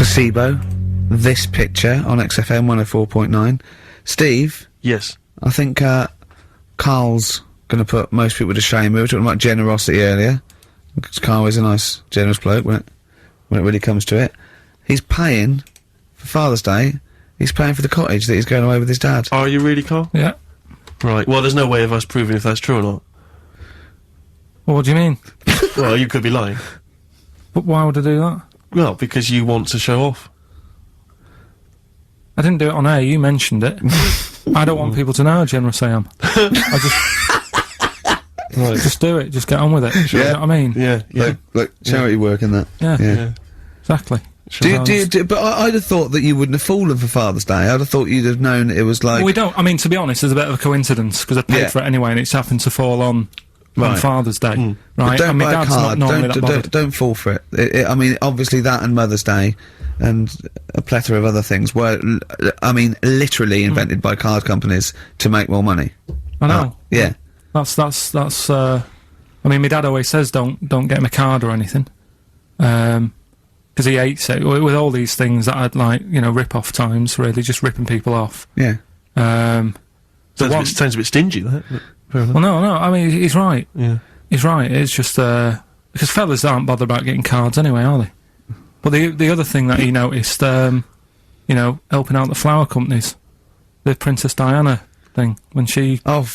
Placebo. This picture on XFM 104.9. Steve? Yes. I think, Carl's gonna put most people to shame. We were talking about generosity earlier. Because Carl is a nice, generous bloke when it really comes to it. He's paying, for Father's Day, he's paying for the cottage that he's going away with his dad. Are you really, Carl? Yeah. Right. Well, there's no way of us proving if that's true or not. Well, what do you mean? Well, you could be lying. But why would I do that? Well, because you want to show off. I didn't do it on air, you mentioned it. I don't want people to know how generous I am. Right. Just do it, just get on with it. Yeah. You know what I mean? Yeah, yeah. Like charity work and that. Yeah. Exactly. But I'd have thought that you wouldn't have fallen for Father's Day. I'd have thought you'd have known it was like... Well, we don't, I mean, to be honest, there's a bit of a coincidence, because I paid for it anyway, and it's happened to fall on Father's Day. Right? But don't and my buy a dad's card. not normally that bothered. Don't fall for it. I mean, obviously that and Mother's Day, and a plethora of other things were, I mean, literally invented by card companies to make more money. I know. Yeah. That's, I mean, my dad always says don't get him a card or anything. Because he hates it, with all these things that I'd like, you know, rip-off times, really, just ripping people off. Yeah. Sounds a bit stingy, that. Well, no, I mean, he's right. Yeah. He's right, it's just, because fellas aren't bothered about getting cards anyway, are they? But the other thing that he noticed, you know, helping out the flower companies, the Princess Diana thing, when she... Oh,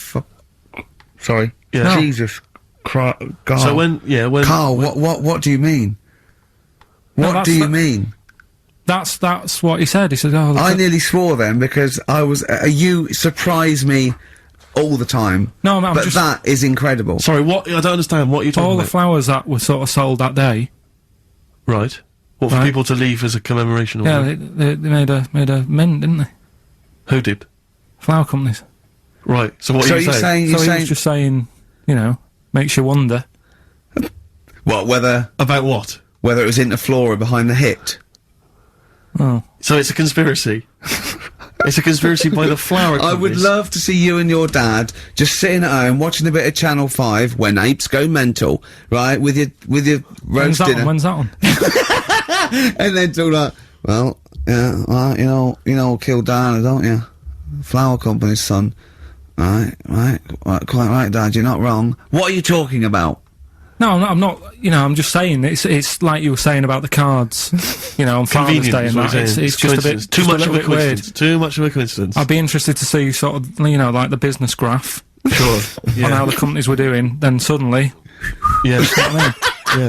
sorry. Yeah. No. Jesus Christ. God. So when... Carl, what do you mean? No, What do you mean? That's what he said. He said, "Oh, I nearly swore then because I was. You surprise me all the time. No, I'm but just... that is incredible. Sorry, what? I don't understand. What you're talking all about? the flowers that were sort of sold that day. Right. What, for Right. people to leave as a commemoration? Or Yeah, something? they made a mint, didn't they? Who did? Flower companies. Right. So what So are you you're saying? saying So he was just saying, you know, makes you wonder. what? Whether About what? it was Interflora behind the hit. Oh. So it's a conspiracy. It's a conspiracy by the flower I would companies. love to see you and your dad just sitting at home watching a bit of Channel 5 when apes go mental, right? With your roast dinner. When's that on? And then talk like, well, yeah, well, you know, kill Diana, don't you? Flower company's son. Right, quite right, Dad, you're not wrong. What are you talking about? No, I'm not, you know, I'm just saying, it's like you were saying about the cards, you know, on Father's Day and that, it's just a bit, too much of a bit weird. coincidence. Too much of a coincidence. I'd be interested to see sort of, you know, like the business graph Sure. on how the companies were doing, then suddenly, Yeah. you know what I mean?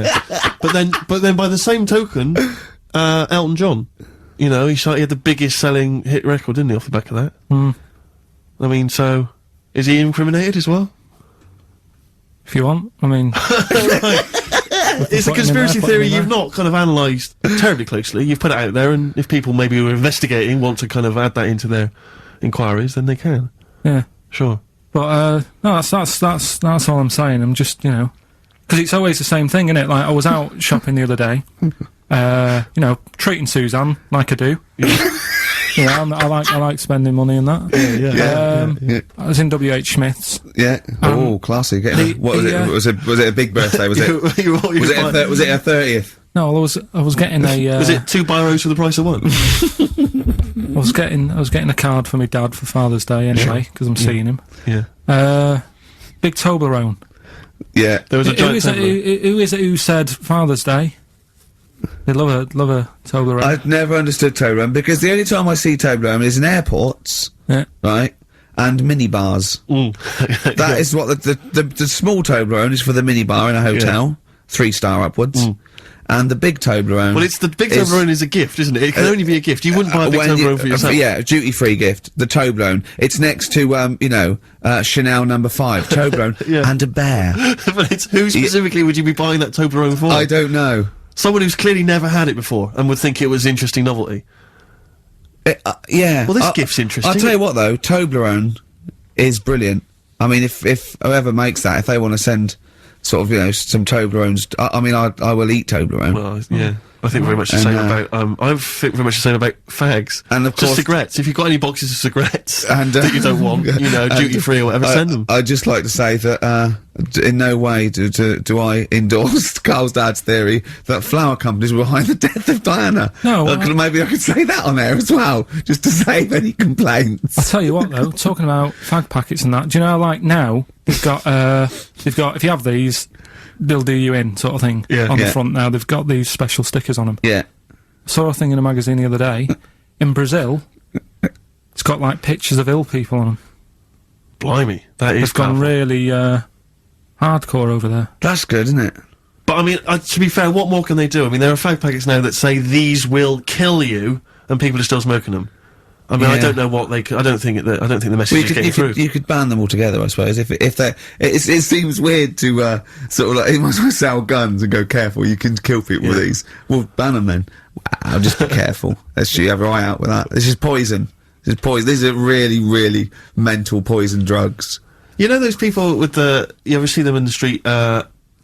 Yeah. But then by the same token, Elton John, you know, he had the biggest selling hit record, didn't he, off the back of that? I mean, so, is he incriminated as well? If you want, I mean... It's a conspiracy theory you've not kind of analysed terribly closely. You've put it out there, and if people maybe who are investigating want to kind of add that into their inquiries, then they can. Yeah. Sure. But, no, that's all I'm saying. I'm just, you know... Because it's always the same thing, innit? Like, I was out shopping the other day, you know, treating Suzanne, like I do. Yeah, I like spending money and that. Yeah. I was in W.H. Smith's. Yeah. Oh, classy. What was it? Was it a big birthday? Was it? Was it a 30th? No, I was getting a. Was it 2 biros for the price of 1? I was getting a card for my dad for Father's Day anyway, because I'm seeing him. Yeah. Big Toblerone. Yeah. There was a giant Who is it who said Father's Day? They love a Toblerone. I've never understood Toblerone because the only time I see Toblerone is in airports, Yeah. right? And minibars. That is what the small Toblerone is for the minibar in a hotel, 3-star upwards. And the big Toblerone. Well, the big Toblerone is a gift, isn't it? It can only be a gift. You wouldn't buy a big Toblerone for yourself. Yeah, duty-free gift. The Toblerone. It's next to, you know, Chanel No. 5. Toblerone. And a bear. But it's who specifically would you be buying that Toblerone for? I don't know. Someone who's clearly never had it before and would think it was interesting novelty. Yeah. Well, this gift's interesting. I'll tell you what, though. Toblerone is brilliant. I mean, if whoever makes that, if they want to send sort of, you know, some Toblerones, I mean, I will eat Toblerone. Well, yeah. I think very much the And, same about, I think very much the same about fags. And of Just course- cigarettes. If you've got any boxes of cigarettes And, that you don't want, you know, and duty free or whatever, send them. I'd just like to say that in no way do I endorse Carl's dad's theory that flower companies were behind the death of Diana. No, maybe I could say that on air as well, just to save any complaints. I'll tell you what though, talking about fag packets and that, do you know, like now, they've got, if you have these, they'll do you in, sort of thing, Yeah. on Yeah. the front now, they've got these special stickers on them. Yeah. Saw a thing in a magazine the other day, in Brazil, it's got like pictures of ill people on them. Blimey. That is They've gone powerful. really, hardcore over there. That's good, isn't it? But I mean, to be fair, what more can they do? I mean, there are fag packets now that say these will kill you, and people are still smoking them. I mean, I Yeah. don't know what they. I don't think the message Well, is getting through. you could ban them altogether, I suppose. If they, it seems weird to sort of like you might as well sell guns and go careful. You can kill people with Yeah. these. Well, ban them then. Wow, just be careful. Let's you have your eye out with that. This is poison. This is poison. These are really, really mental poison drugs. You know those people with the. You ever see them in the street?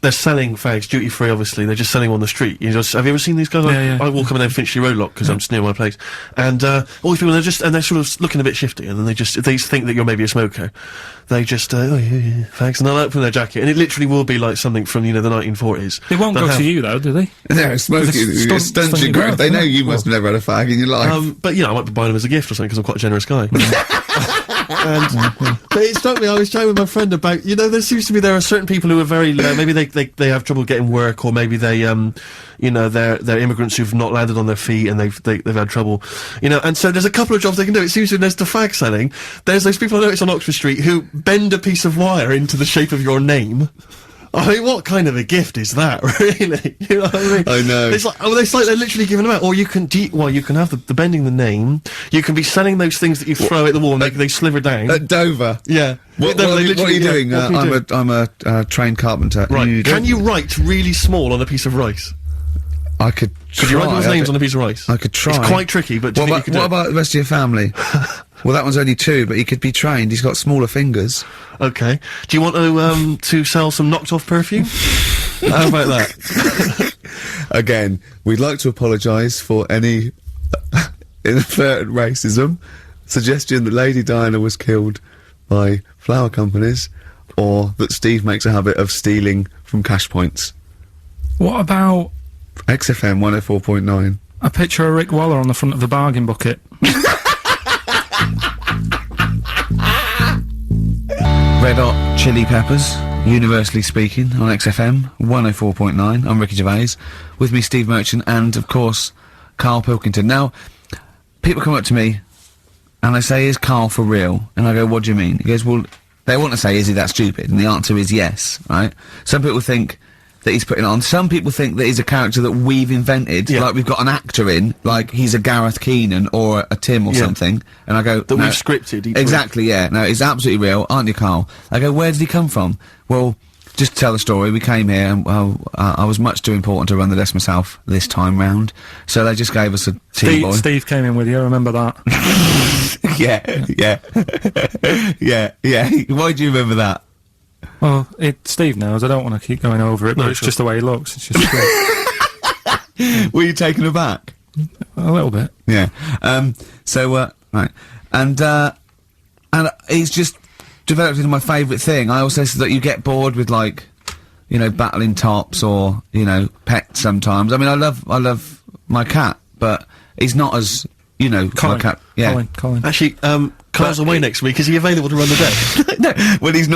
They're selling fags duty free. Obviously, they're just selling them on the street. You just have you ever seen these guys? Yeah, yeah. I walk up and down Finchley Road lot because I'm just near my place, and all these people they're sort of looking a bit shifty, and then they think that you're maybe a smoker. They just oh yeah, fags, and they'll open their jacket, and it literally will be like something from the 1940s. They won't They'll go have- to you though, do they? They're smoking. Stunt- Stunts stunning your growth. growth, They know yeah. you must have never had a fag in your life. But I might be buying them as a gift or something because I'm quite a generous guy. But it struck me. I was chatting with my friend about there seems to be there are certain people who are very maybe they have trouble getting work, or maybe they they're immigrants who've not landed on their feet and they've had trouble, and so there's a couple of jobs they can do. It seems to there's the fag selling. There's those people I noticed on Oxford Street who bend a piece of wire into the shape of your name. I mean, what kind of a gift is that, really? You know what I mean? I know. It's like, they're literally giving them out. Or you can, you can have the bending the name. You can be selling those things that you throw at the wall and they sliver down. At Dover. Yeah. What They are you literally- yeah, doing? what can you do? I'm a trained carpenter. Right. Can you write really small on a piece of rice? I could try. Could you write people's I names could- on a piece of rice? I could try. It's quite tricky, but do you think you could do what it? about the rest of your family? Well, that one's only 2, but he could be trained. He's got smaller fingers. Okay. Do you want to sell some knocked off perfume? How about that? Again, we'd like to apologise for any inadvertent racism. Suggestion that Lady Diana was killed by flower companies, or that Steve makes a habit of stealing from cash points. What about XFM 104.9. a picture of Rick Waller on the front of the bargain bucket? Red Hot Chili Peppers, universally speaking, on XFM 104.9. I'm Ricky Gervais. With me, Steve Merchant, and, of course, Karl Pilkington. Now, people come up to me, and they say, is Karl for real? And I go, what do you mean? He goes, well, they want to say, is he that stupid? And the answer is yes, right? Some people think that he's putting on. Some people think that he's a character that we've invented, Yeah. like we've got an actor in, like he's a Gareth Keenan or a Tim or Yeah. something. And I go, That no. we've scripted. each Exactly, yeah. No, it's absolutely real, aren't you, Karl? I go, where did he come from? Well, just to tell the story, we came here and, I was much too important to run the desk myself this time round. So they just gave us a tea boy. Steve came in with you, I remember that. yeah. Why do you remember that? Well, Steve knows, I don't want to keep going over it, but No, it's sure. just the way he looks. It's just Were you taken aback? a little bit. Yeah. Right. And he's just developed into my favourite thing. I also say that you get bored with, like, battling tops or, pets sometimes. I mean, I love my cat, but he's not as, my Colin. cat. Yeah. Colin. Actually, Carl's away next week. Is he available to run the desk? No, well, he's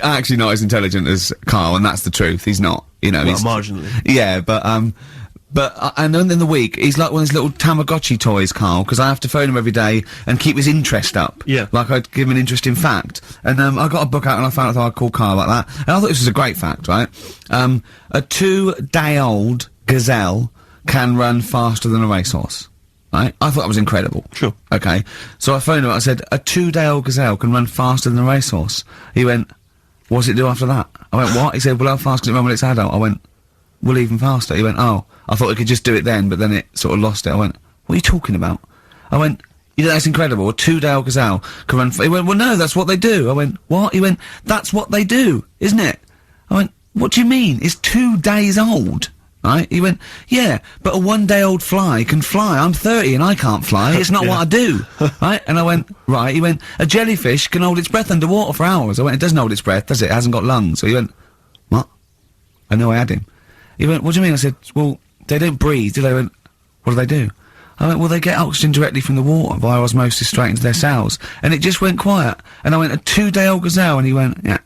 actually not as intelligent as Karl, and that's the truth. He's not, he's marginally. Yeah, but and then in the week, he's like one of those little Tamagotchi toys, Karl, because I have to phone him every day and keep his interest up. Yeah. Like I'd give him an interesting fact. And, I got a book out and I found out I'd call Karl like that. And I thought this was a great fact, right? A 2-day-old gazelle can run faster than a racehorse. Right? I thought that was incredible. Sure. Okay. So I phoned him up, I said, a 2-day-old gazelle can run faster than a racehorse. He went, what does it do after that? I went, what? He said, well, how fast can it run when it's adult? I went, well, even faster. He went, oh, I thought it could just do it then, but then it sort of lost it. I went, what are you talking about? I went, that's incredible. A 2-day-old gazelle can run. He went, well, no, that's what they do. I went, what? He went, that's what they do, isn't it? I went, what do you mean? It's 2 days old, Right? He went, yeah, but a 1-day-old fly can fly. I'm 30 and I can't fly. It's not what I do. Right? And I went, right. He went, a jellyfish can hold its breath underwater for hours. I went, it doesn't hold its breath, does it? It hasn't got lungs. So he went, what? I know I had him. He went, what do you mean? I said, well, they don't breathe, do they? He went, what do they do? I went, well, they get oxygen directly from the water via osmosis straight into their cells. And it just went quiet. And I went, a 2-day-old gazelle? And he went, yeah.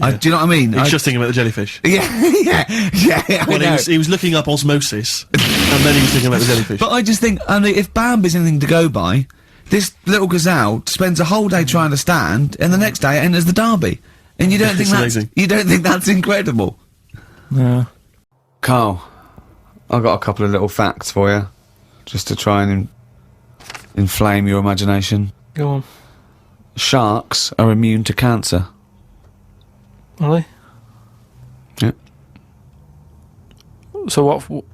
Do you know what I mean? He's just thinking about the jellyfish. Yeah, yeah. Well, he was looking up osmosis, and then he was thinking about the jellyfish. But I just think, I mean, if Bambi's anything to go by, this little gazelle spends a whole day trying to stand, and the next day it enters the derby. And you don't think that's amazing. You don't think that's incredible? Yeah. Carl, I've got a couple of little facts for you, just to try and inflame your imagination. Go on. Sharks are immune to cancer. Really? Yep. So what?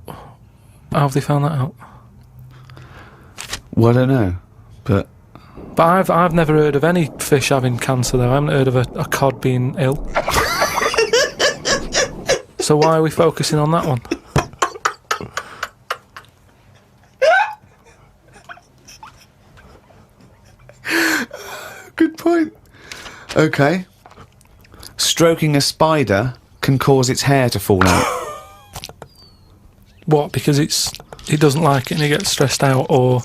How have they found that out? Well, I don't know, but I've never heard of any fish having cancer though. I haven't heard of a cod being ill. So why are we focusing on that one? good point. Okay. Stroking a spider can cause its hair to fall out. What? Because it doesn't like it and it gets stressed out, or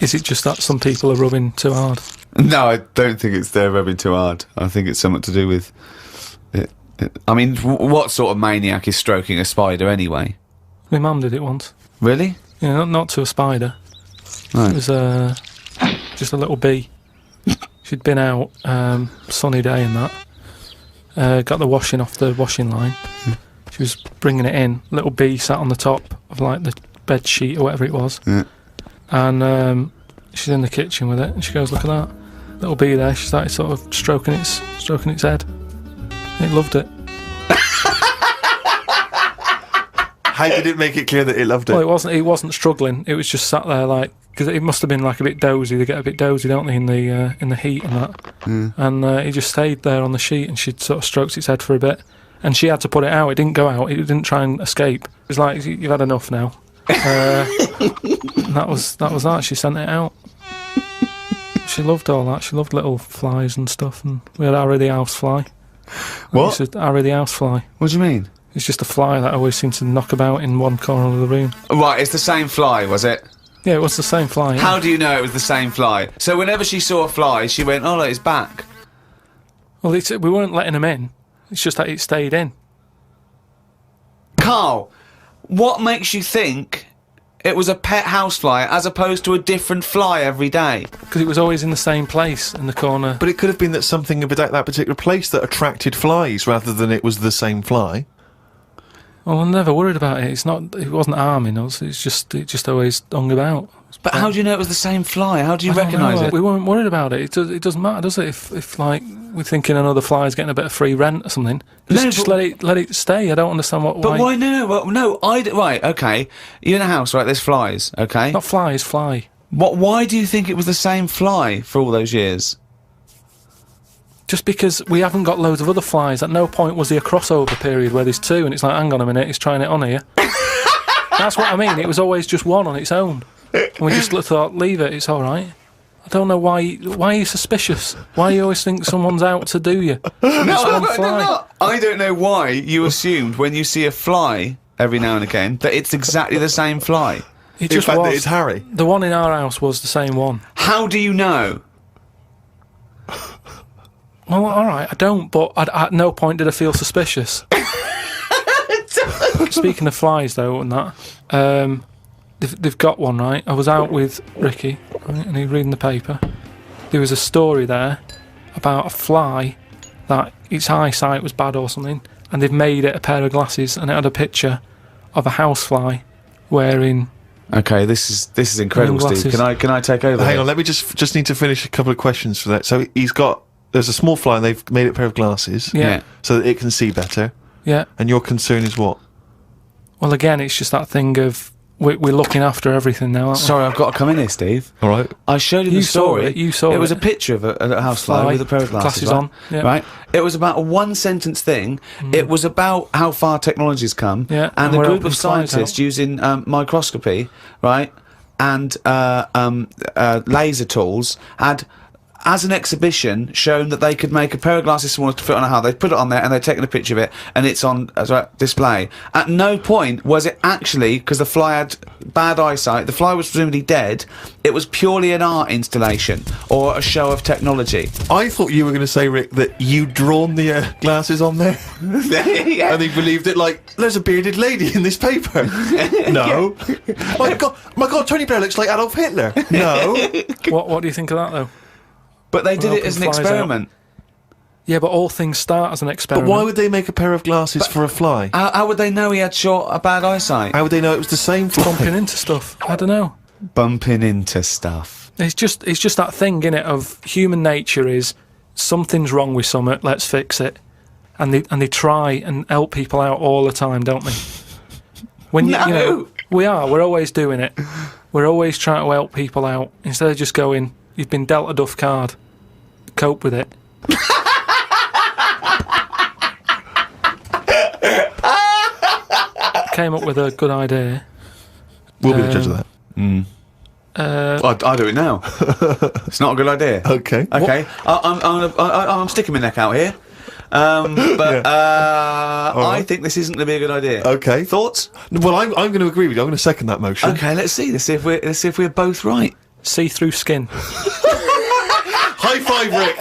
is it just that some people are rubbing too hard? No, I don't think it's they're rubbing too hard. I think it's something to do with it. I mean, what sort of maniac is stroking a spider anyway? My mum did it once. Really? Yeah, not to a spider. Right. It was just a little bee. She'd been out, sunny day and that. Got the washing off the washing line. She was bringing it in. Little bee sat on the top of like the bed sheet or whatever it was. Yeah. And she's in the kitchen with it, and she goes, "Look at that little bee there." She started sort of stroking its head. It loved it. How did it make it clear that it loved it? Well, it wasn't struggling. It was just sat there like, because it must have been like a bit dozy. They get a bit dozy, don't they, in the heat and that. And he just stayed there on the sheet, and she sort of stroked its head for a bit, and she had to put it out. It didn't go out. It didn't try and escape. It was like, you've had enough now. And that was that. She sent it out. She loved all that. She loved little flies and stuff. And we had Harry the housefly. What? Harry the housefly. What do you mean? It's just a fly that always seemed to knock about in one corner of the room. Right, it's the same fly, was it? Yeah, it was the same fly. Yeah. How do you know it was the same fly? So whenever she saw a fly, she went, "Oh, look, it's back." Well, we weren't letting him in. It's just that it stayed in. Carl, what makes you think it was a pet housefly as opposed to a different fly every day? Because it was always in the same place in the corner. But it could have been that something about that particular place that attracted flies rather than it was the same fly. Well, I'm never worried about it. It wasn't harming us. It just always hung about. But how do you know it was the same fly? How do you recognise it? We weren't worried about it. It doesn't matter, does it? If like we're thinking another fly's getting a bit of free rent or something, just let it stay. I don't understand why. But why? No. Right. Okay. You're in a house, right? There's flies. Okay. Not flies, fly. What? Why do you think it was the same fly for all those years? Just because we haven't got loads of other flies. At no point was there a crossover period where there's two, and it's like, hang on a minute, he's trying it on here. That's what I mean. It was always just one on its own. And we just thought, leave it, it's all right. I don't know why are you suspicious? Why you always think someone's out to do you? I don't know why you assumed when you see a fly every now and again that it's exactly the same fly. It just that was. it's Harry. The one in our house was the same one. How do you know? Well, all right, I don't, but at no point did I feel suspicious. Speaking of flies, though, and that, they've got one, right? I was out with Ricky, right, and he was reading the paper. There was a story there about a fly that its eyesight was bad or something, and they've made it a pair of glasses, and it had a picture of a housefly wearing. Okay, this is incredible, Steve. Can I take over? Hang on, let me just need to finish a couple of questions for that. So there's a small fly, and they've made it a pair of glasses, Yeah. so that it can see better. Yeah. And your concern is what? Well, again, it's just that thing of we're looking after everything now, aren't we? Sorry, I've got to come in here, Steve. All right. I showed you the You saw story. it, you saw It was it. a picture of a housefly Fly, with a pair of glasses, glasses right? on, yeah. Right? It was about a one-sentence thing. It was about how far technology's come, Yeah, and and a we're group helping of flies scientists out. using microscopy, right, and laser tools had, as an exhibition, shown that they could make a pair of glasses smaller to fit on a house. They put it on there and they'd taken a picture of it, and it's on display. At no point was it actually, because the fly had bad eyesight, the fly was presumably dead, it was purely an art installation or a show of technology. I thought you were going to say, Rick, that you'd drawn the glasses on there. Yeah. And he believed it, like, there's a bearded lady in this paper. No. My God, Tony Blair looks like Adolf Hitler. No. What do you think of that, though? But they did We're it as an helping flies experiment. Yeah, but all things start as an But experiment. why would they make a pair of glasses for a fly? How would they know he had bad eyesight? How would they know it was the same fly? bumping into stuff? I don't know. Bumping into stuff. It's just that thing, innit, of human nature is something's wrong with something, let's fix it. And they try and help people out all the time, don't they? When you know, we're always doing it. We're always trying to help people out instead of just going, you've been dealt a duff card, cope with it. Came up with a good idea. We'll be the judge of that. I do it now. It's not a good idea. Okay. Okay. I'm sticking my neck out here. I think this isn't going to be a good idea. Okay. Thoughts? Well, I'm going to agree with you. I'm going to second that motion. Okay, let's see. Let's see if we're both right. See-through skin. High five, Rick.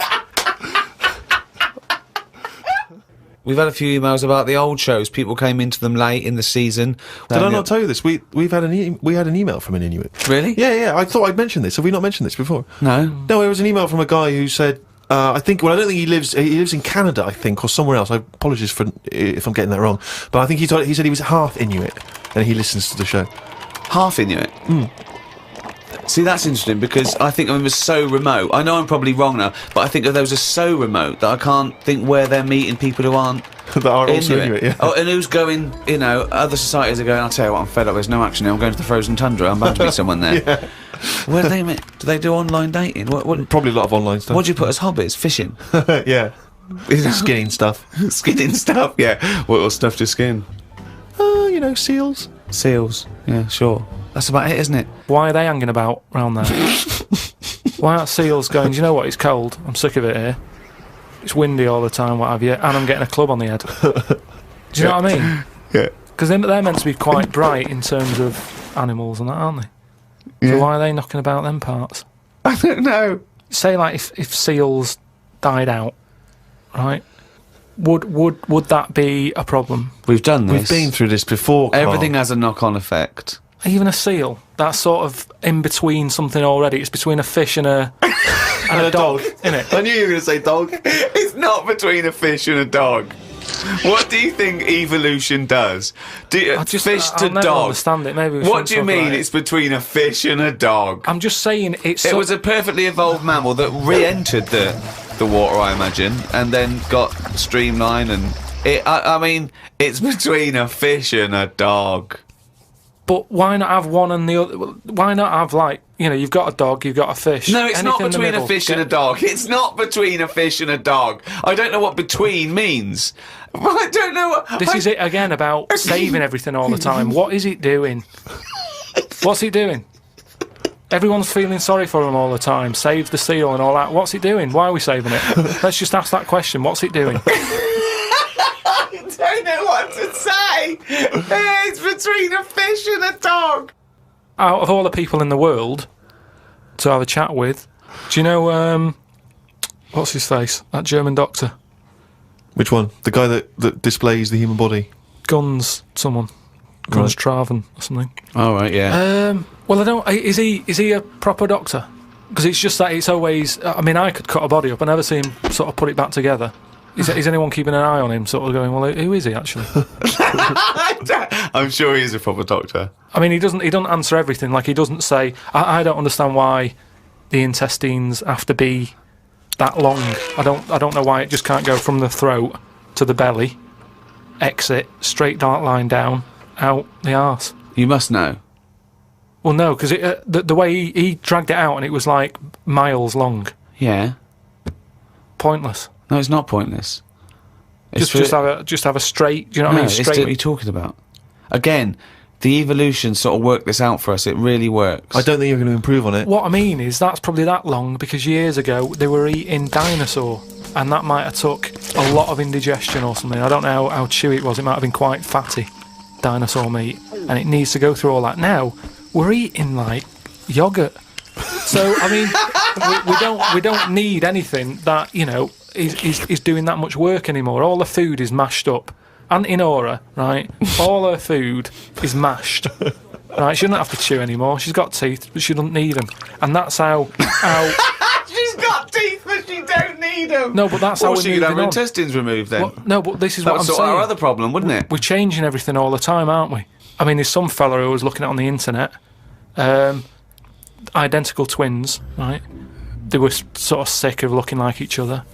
We've had a few emails about the old shows. People came into them late in the season. Did I not tell you this? We had an email from an Inuit. Really? Yeah. I thought I'd mentioned this. Have we not mentioned this before? No. No, it was an email from a guy who said, I don't think he lives in Canada, I think, or somewhere else. I apologise if I'm getting that wrong. But I think he said he was half Inuit, and he listens to the show. Half Inuit? See, that's interesting, because I think of them as so remote. I know I'm probably wrong now, but I think of those as so remote that I can't think where they're meeting people who aren't That are also Inuit, yeah. Oh, and who's going, other societies are going, I'll tell you what, I'm fed up, there's no action here, I'm going to the frozen tundra, I'm bound to meet someone there. Yeah. Where do they meet? Do they do online dating? What Probably a lot of online stuff. do you put as hobbies? Fishing? Yeah. Skinning stuff. Skinning stuff, yeah. What stuff to skin? Seals. Seals, yeah, sure. That's about it, isn't it? Why are they hanging about round there? Why aren't seals going, do you know what, it's cold, I'm sick of it here. It's windy all the time, what have you, and I'm getting a club on the head. Do you know what I mean? Yeah. Because they're meant to be quite bright in terms of animals and that, aren't they? Yeah. So why are they knocking about them parts? I don't know. Say, like, if seals died out, right? Would that be a problem? We've done this. We've been through this before, Carl. Everything has a knock-on effect. Even a seal, that's sort of in between something already. It's between a fish and a dog, isn't it? I knew you were going to say dog. It's not between a fish and a dog. What do you think evolution does? Fish to I'll never dog? understand it. Maybe we What shouldn't do you talk mean about it. it's between a fish and a dog? I'm just saying it's. It was a perfectly evolved mammal that re-entered the water, I imagine, and then got streamlined and... I mean, it's between a fish and a dog. But why not have one and the other? Why not have, like, you've got a dog, you've got a fish. No, it's not Anything in the between a middle. fish and a dog. It's not between a fish and a dog. I don't know what between means. I don't know what... This is it again about saving everything all the time. What is it doing? What's it doing? Everyone's feeling sorry for him all the time. Save the seal and all that. What's it doing? Why are we saving it? Let's just ask that question. What's it doing? I don't know what to say. It's between a fish and a dog. Out of all the people in the world to have a chat with, do you know, what's his face? That German doctor. Which one? The guy that displays the human body? Guns Traven or something. All right, yeah. Well, I don't. Is he a proper doctor? Because it's just that it's always. I mean, I could cut a body up. I never see him sort of put it back together. Is anyone keeping an eye on him? Sort of going, well, who is he actually? I'm sure he is a proper doctor. I mean, he doesn't answer everything. Like, he doesn't say. I don't understand why the intestines have to be that long. I don't know why it just can't go from the throat to the belly, exit straight dark line down, out the arse. You must know. Well, no, because the way he dragged it out and it was like miles long. Yeah. Pointless. No, it's not pointless. It's Just have a straight. Do you know what I mean? It's Straight. what are you talking about? Again, the evolution sort of worked this out for us. It really works. I don't think you're going to improve on it. What I mean is that's probably that long because years ago they were eating dinosaur, and that might have took a lot of indigestion or something. I don't know how chewy it was. It might have been quite fatty, dinosaur meat, and it needs to go through all that. Now we're eating like yogurt. So I mean, we don't need anything that is doing that much work anymore. All the food is mashed up. Auntie Nora, right? All her food is mashed. Right? She doesn't have to chew anymore. She's got teeth, but she doesn't need them. And that's how She's got teeth, but she don't need them. No, but that's how we're she could moving have her on. intestines removed then. Well, no, but this is that what would I'm sort saying. our other problem, wouldn't it? We're changing everything all the time, aren't we? I mean, there's some fella who was looking at on the internet, identical twins, right? They were sort of sick of looking like each other,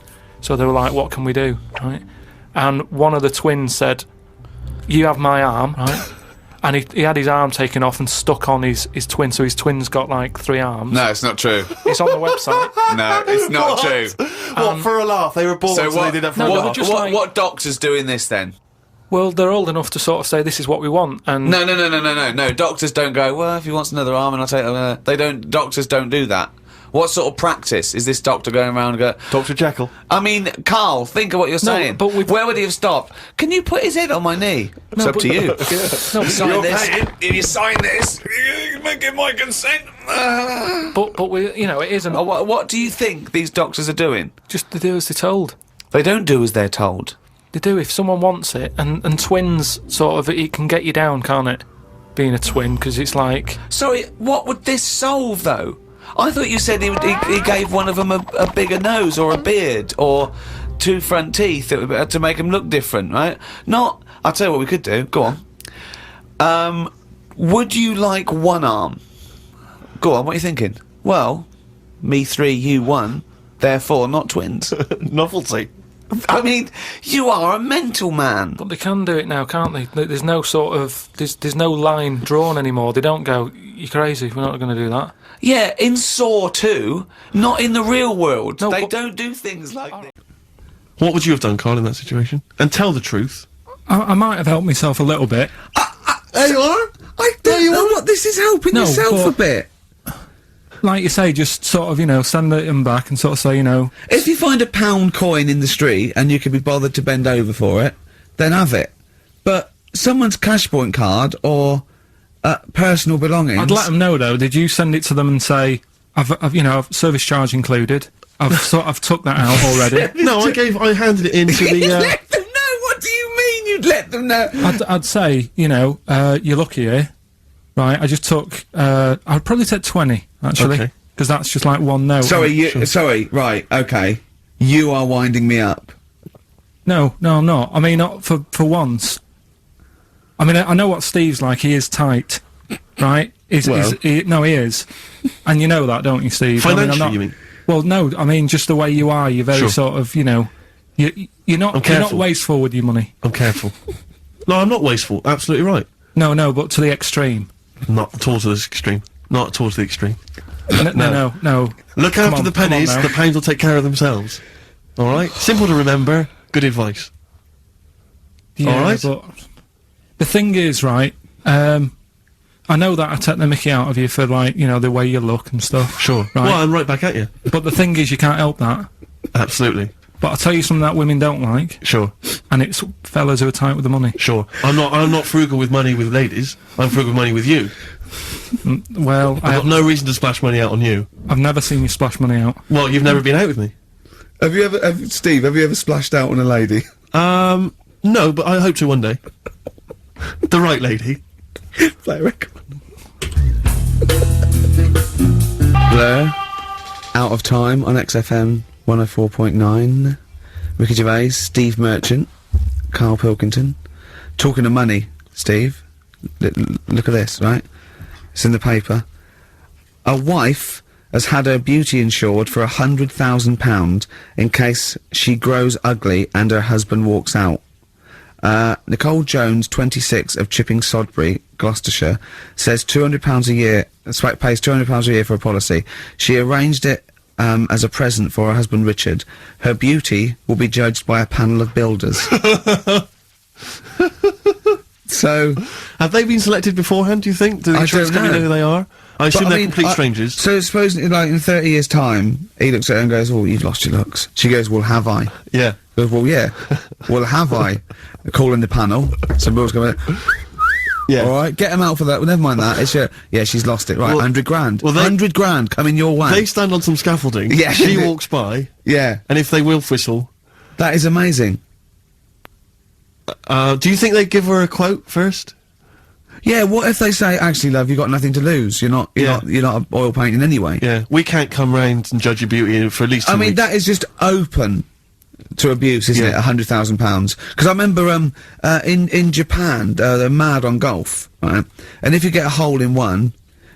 so they were like, "What can we do?" Right? And one of the twins said, "You have my arm," right? And he had his arm taken off and stuck on his twin, so his twin's got like 3 arms. No, it's not true. It's on the website. No, it's not true. What, for a laugh? They were born, so they did that for a laugh. What doctor's doing this then? Well, they're old enough to sort of say this is what we want, and No. Doctors don't go, well, if he wants another arm, and I'll take. They don't. Doctors don't do that. What sort of practice is this doctor going around and go? Dr. Jekyll. I mean, Carl, think of what you're saying. but where would he have stopped? Can you put his head on my knee? It's up to you. No, Sign this. If you sign this, you give my consent. but we, it isn't. What do you think these doctors are doing? Just they do as they're told. They don't do as they're told. They do if someone wants it, and twins sort of it can get you down, can't it? Being a twin, because it's like. Sorry, what would this solve though? I thought you said he gave one of them a bigger nose or a beard or 2 front teeth to make them look different, right? Not. I'll tell you what we could do. Go on. Would you like 1 arm? Go on. What are you thinking? Well, me 3, you 1. Therefore, not twins. Novelty. I mean, you are a mental man. But they can do it now, can't they? There's no sort of there's no line drawn anymore. They don't go, "You're crazy. We're not going to do that." Yeah, in Saw 2, not in the real world. No, they but- don't do things like this. What would you have done, Carl, in that situation? And tell the truth. I might have helped myself a little bit. There you are. I don't know what this is helping No, yourself but- a bit. Like you say, just sort of, stand them back and sort of say, If you find a £1 coin in the street and you can be bothered to bend over for it, then have it. But someone's cash point card or personal belongings. I'd let them know though. Did you send it to them and say, I've service charge included. I've took that out already. No, I handed it in to You'd the. let them know. What do you mean? You'd let them know? I'd say, you're lucky here, right? I just took. I'd probably take 20 actually, Okay. because that's just like 1 note. Sorry. Right. Okay. You are winding me up. No, I'm not. I mean, not for once. I mean, I know what Steve's like. He is tight, right? He is, and you know that, don't you, Steve? Financially, you mean? Well, no. I mean, just the way you are. You're very sort of, you're not wasteful with your money. I'm careful. No, I'm not wasteful. Absolutely right. No, but to the extreme. Not towards the extreme. Not towards the extreme. No. Look Come after on, the come on pennies. now. The pounds will take care of themselves. All right. Simple to remember. Good advice. Yeah, All right. But the thing is, right, I know that I take the mickey out of you for, like, the way you look and stuff. Sure. Right. Well, I'm right back at you. But the thing is, you can't help that. Absolutely. But I'll tell you something that women don't like, Sure. and it's fellas who are tight with the money. Sure. I'm not frugal with money with ladies. I'm frugal with money with you. Well, I've got no reason to splash money out on you. I've never seen you splash money out. Well, you've never been out with me. Steve, have you ever splashed out on a lady? No, but I hope to one day. The right lady. Play a record. Blur, Out of Time on XFM 104.9. Ricky Gervais, Steve Merchant, Karl Pilkington. Talking of money, Steve. Look at this, right? It's in the paper. A wife has had her beauty insured for £100,000 in case she grows ugly and her husband walks out. Nicole Jones, 26, of Chipping Sodbury, Gloucestershire, says £200 a year, pays £200 a year for a policy. She arranged it as a present for her husband Richard. Her beauty will be judged by a panel of builders. So... Have they been selected beforehand, do you think? Do the insurance company know who they are? I assume they're complete strangers. So suppose, like, in 30 years' time, he looks at her and goes, "Oh, you've lost your looks." She goes, "Well, have I?" Yeah. He goes, "Well, yeah. Well, have I?" Calling the panel. Some girls go, Yeah. "All right, get him out for that." Well, never mind that. It's your... Yeah, she's lost it. Right, Well, 100 grand. well, they- 100 grand coming your way. They stand on some scaffolding. Yeah. She walks by, Yeah. and if they will whistle... That is amazing. do you think they'd give her a quote first? Yeah, what if they say, "Actually, love, you've got nothing to lose. You're not oil painting anyway." Yeah. We can't come round and judge your beauty for at least 2 I mean, weeks. that is just open to abuse, isn't it? £100,000. Because I remember, in Japan, they're mad on golf, right? And if you get a hole in one,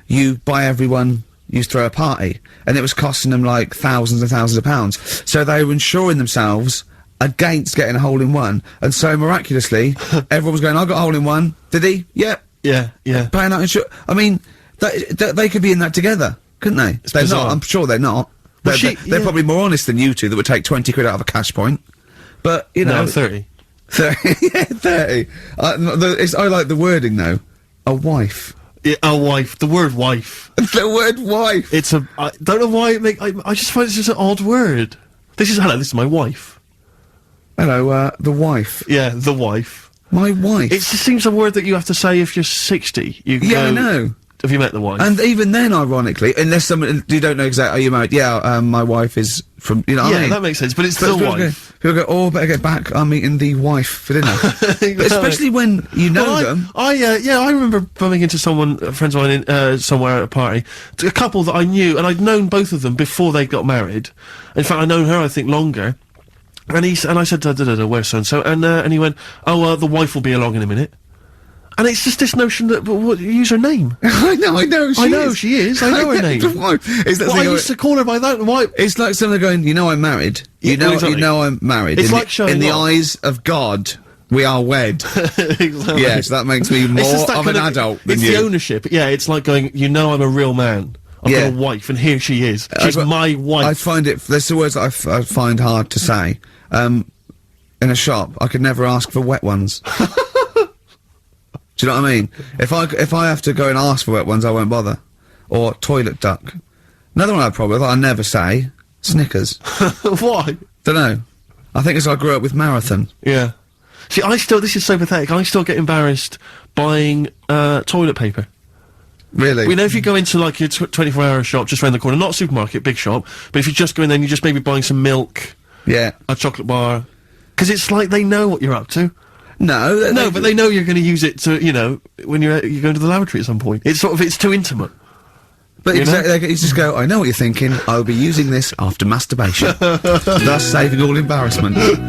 you buy everyone, you throw a party. And it was costing them, like, thousands and thousands of pounds. So they were insuring themselves against getting a hole in one. And so, miraculously, everyone was going, "I got a hole in one." Did he? Yep. Yeah, yeah. Paying out insurance. I mean, they could be in that together, couldn't they? They're bizarre. not. I'm sure they're not. Well, They're probably more honest than you two that would take 20 quid out of a cash point. But, you know... No, 30. 30. Yeah, 30. I like the wording, though. A wife. Yeah, a wife. The word wife. The word wife. It's a... I don't know why I just find it's just an odd word. This is my wife. Hello, the wife. Yeah, the wife. My wife. It just seems a word that you have to say if you're 60. You Yeah, go, I know. Have you met the wife? And even then, ironically, unless someone... You don't know exactly... Are you married? Yeah, my wife is from... You know what I yeah, mean? that makes sense, but it's the People wife. People go, "Oh, better get back. I'm meeting the wife for dinner." But especially when you know them. I remember bumping into friends of mine in, somewhere at a party, a couple that I knew, and I'd known both of them before they got married. In fact, I'd known her, I think, longer. And I said, "Where's so-and-so?" And he went, "Oh, the wife will be along in a minute." And it's just this notion that, use her name. I know she is. I know her name. It's that Well, I used to call her by that, why? It's like someone going, "You know I'm married. You know I'm married. It's like showing in the off. eyes of God, we are wed." Exactly. Yes, that makes me more It's just that of an kind adult than it's you. the ownership. Yeah, it's like going, I'm a real man. I've got a wife, and here she is. She's my wife. I find it... There's the words that I find hard to say. In a shop, I could never ask for wet ones. Do you know what I mean? If I have to go and ask for wet ones, I won't bother. Or toilet duck. Another one I have a problem with, I never say, Snickers. Why? Dunno. I think it's I grew up with Marathon. Yeah. See, this is so pathetic, I still get embarrassed buying, toilet paper. Really? We know if you go into, like, your 24-hour shop just round the corner, not a supermarket, big shop, but if you just go in there and you're just maybe buying some milk, Yeah. a chocolate bar, because it's like they know what you're up to. No, No, but they know you're going to use it to, when you're going to the lavatory at some point. It's too intimate. But You know? exactly, they just go, "I know what you're thinking, I'll be using this after masturbation." Thus saving all embarrassment. It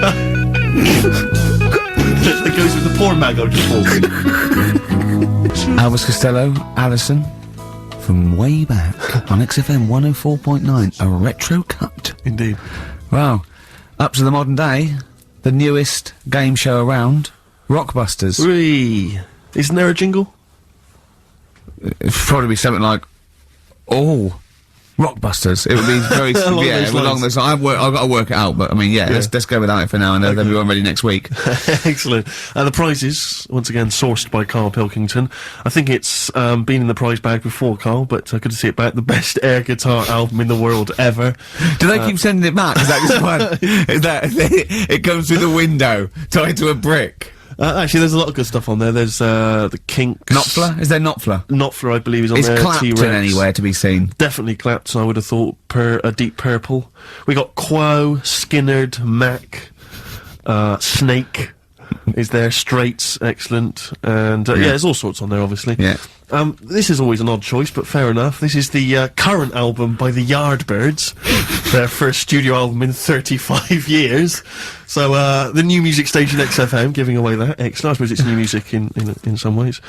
goes with the porn bag I just bought. Elvis Costello, Alison, from way back on XFM 104.9, a retro cut. Indeed. Wow. Up to the modern day, the newest game show around, Rockbusters. Whee! Isn't there a jingle? It'd probably be something like, "Oh, Rockbusters." It would be very... Along yeah, those along lines. those... I've got to work it out, but I mean, yeah. Let's go without it for now, and then we'll be ready next week. Excellent. The prizes, once again, sourced by Karl Pilkington. I think it's been in the prize bag before, Karl, but good to see it back. The best air guitar album in the world ever. Do they keep sending it back? Is that just fun? Is that... it comes through the window, tied to a brick? Actually, there's a lot of good stuff on there. There's the Kinks. Knopfler? Is there Knopfler? Knopfler, I believe, is on Is there. Clapton T-Rex. anywhere to be seen? Definitely Clapton, I would have thought. A Deep Purple. We got Quo, Skinnerd, Mac, Snake is there, Straits, excellent, and yeah, there's all sorts on there, obviously. Yeah. This is always an odd choice, but fair enough. This is the current album by the Yardbirds, their first studio album in 35 years. So the new music station XFM giving away that. Excellent. I suppose it's new music in some ways.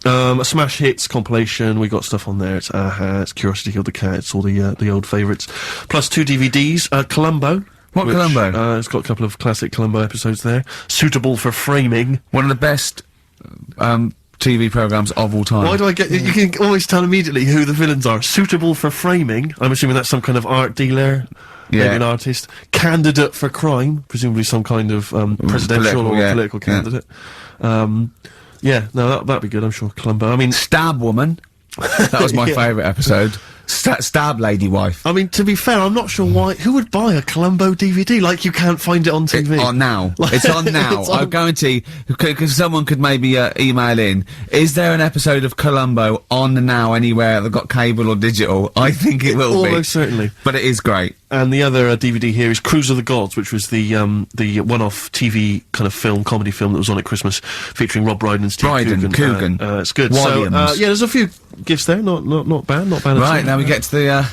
A Smash Hits compilation. We got stuff on there. It's Aha, it's Curiosity Killed the Cat. It's all the old favourites. Plus 2 DVDs. Columbo. What Columbo? It's got a couple of classic Columbo episodes there. Suitable for framing. One of the best TV programmes of all time. Why do I get... You can always tell immediately who the villains are. Suitable for framing. I'm assuming that's some kind of art dealer. Yeah. Maybe an artist. Candidate for crime. Presumably some kind of presidential political candidate. Yeah, no, that'd be good, I'm sure. Columbo. I mean... Stab Woman. That was my favourite episode. Stab Lady Wife. I mean, to be fair, I'm not sure why... Who would buy a Columbo DVD? Like, you can't find it on TV. On now. Like, it's on now. it's on- I guarantee, because someone could maybe email in, is there an episode of Columbo on now anywhere that got cable or digital? I think it will be. Almost certainly. But it is great. And the other DVD here is Cruise of the Gods, which was the one-off TV kind of film, comedy film that was on at Christmas, featuring Rob Brydon and Steve Coogan. It's good. Williams. So, yeah, there's a few gifts there. Not bad. Not bad. Right, at all. now we get to the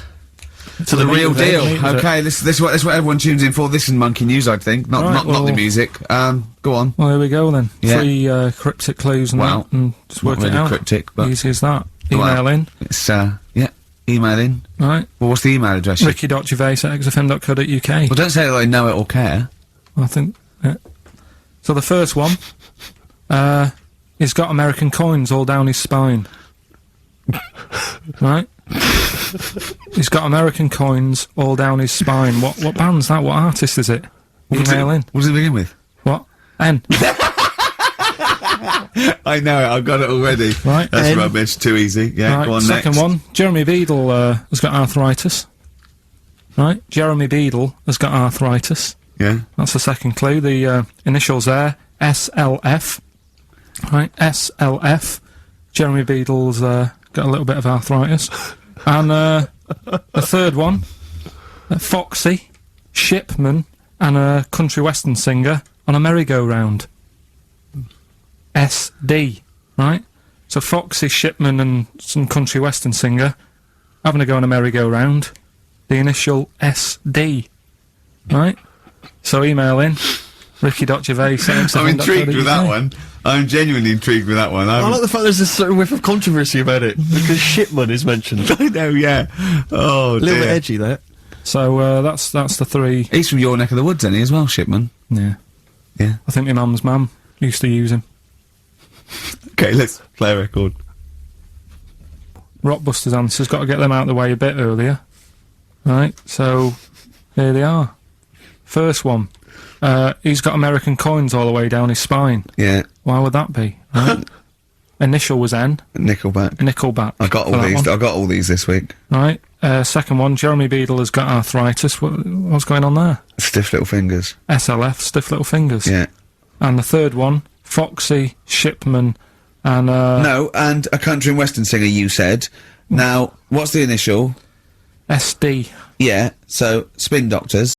real meat of it, deal. meat of it. Okay, this is what everyone tunes in for. This is Monkey News, I think. Not Right, not the well- music. Go on. Well, here we go then. Yeah. 3 cryptic clues and Wow. that, and just work Not it really out. cryptic, but Easy as that. Well, Email in. It's email in. Right. Well, what's the email address? ricky.gervais@xfm.co.uk. Well, don't say that I know it or care. I think. Yeah. So the first one, he's got American coins all down his spine. Right? He's got American coins all down his spine. What band's that? What artist is it? Email in. What does it begin with? What? N. I know it. I've got it already. Right. That's N. rubbish. Too easy. Yeah. Right, Go on second next. one. Jeremy Beadle has got arthritis. Right? Jeremy Beadle has got arthritis. Yeah. That's the second clue. The initials there, SLF. Right, SLF. Jeremy Beadle's got a little bit of arthritis. And the third one, Foxy, Shipman, and a country western singer on a merry-go-round. SD. Right? So Foxy, Shipman, and some country western singer having a go on a merry-go-round. The initial SD. Right? So email in, ricky.gervais. I'm intrigued with that one. I'm genuinely intrigued with that one. I like the fact there's a certain whiff of controversy about it, because Shipman is mentioned. I know, yeah. Oh, A little bit dear. edgy, that. So that's the 3. He's from your neck of the woods, isn't he, as well, Shipman? Yeah. Yeah. I think my mum's mum used to use him. Okay, let's play a record. Rockbusters answers, got to get them out of the way a bit earlier. Right, so here they are. First one. He's got American coins all the way down his spine. Yeah. Why would that be? Right? Initial was N. Nickelback. Nickelback. I got for all that these. one. I got all these this week. Right. Second one, Jeremy Beadle has got arthritis. What's going on there? Stiff little fingers. SLF, stiff little fingers. Yeah. And the third one, Foxy, Shipman, and No, and a country and western singer, you said. Now, what's the initial? SD. Yeah, so Spin Doctors.